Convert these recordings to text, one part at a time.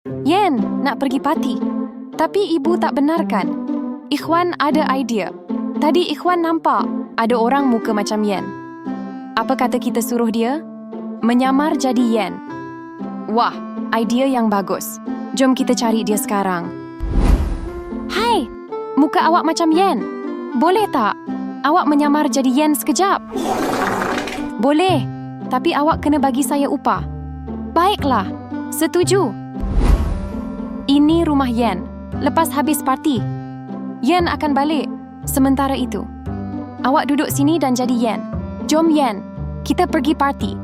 Yen nak pergi parti. Tapi ibu tak benarkan. Ikhwan ada idea. Tadi Ikhwan nampak ada orang muka macam Yen. Apa kata kita suruh dia menyamar jadi Yen? Wah, idea yang bagus. Jom kita cari dia sekarang. Hai, muka awak macam Yen. Boleh tak awak menyamar jadi Yen sekejap? Boleh, tapi awak kena bagi saya upah. Baiklah, setuju. Ini rumah Yen. Lepas habis parti, Yen akan balik. Sementara itu, awak duduk sini dan jadi Yen. Jom Yen, kita pergi parti.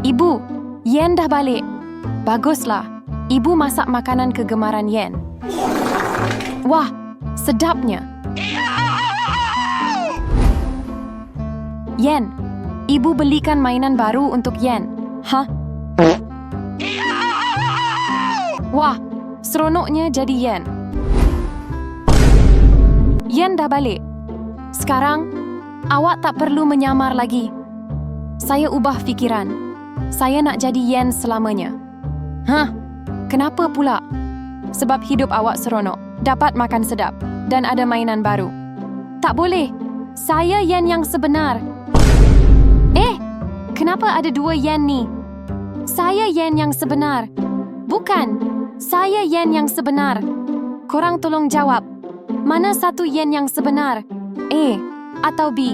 Ibu, Yen dah balik. Baguslah, ibu masak makanan kegemaran Yen. Wah, sedapnya. Yen, ibu belikan mainan baru untuk Yen. Hah? Wah, seronoknya jadi Yen. Yen dah balik. Sekarang, awak tak perlu menyamar lagi. Saya ubah fikiran. Saya nak jadi Yen selamanya. Hah? Kenapa pula? Sebab hidup awak seronok, dapat makan sedap, dan ada mainan baru. Tak boleh. Saya Yen yang sebenar. Kenapa ada dua Yen ni? Saya Yen yang sebenar. Bukan. Saya Yen yang sebenar. Korang tolong jawab. Mana satu Yen yang sebenar? A atau B?